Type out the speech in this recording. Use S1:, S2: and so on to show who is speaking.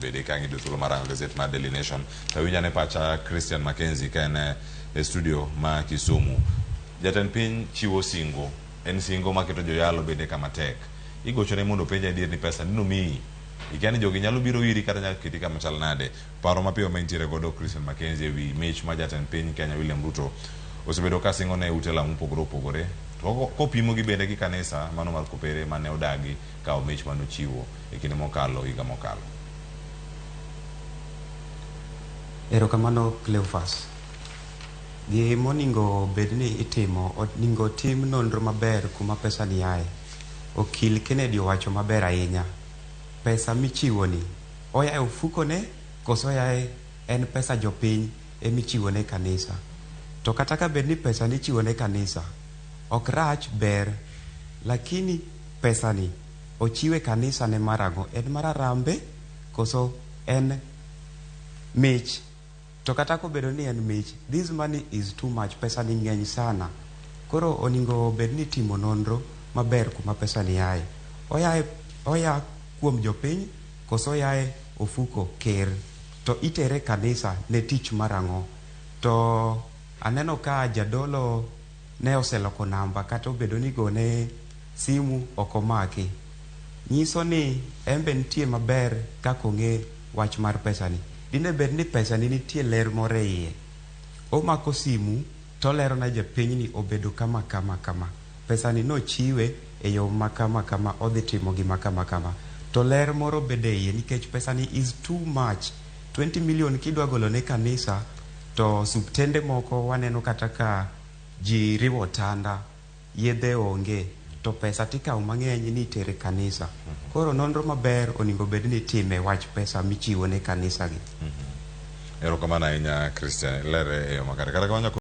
S1: Bede kangi do thuolo mar gazet mar Daily Nation. Tawinja ne pacha Christian Mackenzie ka en e studio ma Kisumu. Jatend piny chiwo singo. En singo maketo joyalo bende kama tek. Igochone mondo penja adier ni pesa nino miyi. Ikiani jogi nyalo biro wiri kata nyalo keti kama chal nade. Paro mapiyo ma intiere godo Christian Mackenzie wi mich ma jatend piny Kenya William Ruto osebedo ka singo ne ute lamo mopogore. Kopimo gi bende gi kanisa mano mar kopere mane odagi ka mich mano chiwo e kinde mokalo higa mokalo.
S2: Erokamano Cleophas. Moningo bedni itimo oningo tim nonro maber kuma pesa ni ae. Okil Kennedy owacho maber ahinya. Pesa michiwo ni oya e ofuko ne koso oya en pesa jopiny emichiwo ne kanisa. To kata ka bedni pesa ni chiwo ne kanisa ok rach ber, lakini pesa ni ochiwe kanisa ne marago en mararambe koso en mich. To kata ko bedo ni en mich, this money is too much, pesa ni ng'eny sana. Koro oningo bedni timo nonro maber kuma pesa ni ae. Oya kuom jopiny koso oya ofuko ker to itere kanisa ne tich marango. To aneno ka jadolo ne oseloko namba kata obedo ni gone simu okomaki. Nyiso ni embe nitie maber kaka ong'e wach mar pesa ni. Dine bed ni pesa ni nitie ler more iye. Omako simu to lero na japiny ni obedo kama. Pesa ni no chiwe e yo kama odhi timo gima kama. To ler moro bede iye nikech pesa ni is too much. 20 million kidwa golo ne kanisa to subtende moko waneno kata ka ji riwo tanda, yedhe onge, to pesa tikao mang'eny ni tere kanisa. Koro nonro maber oningo bedni time wach pesa michiwo ne kanisa gi.
S1: Erokamano ahinya Christian, lere e yo makare.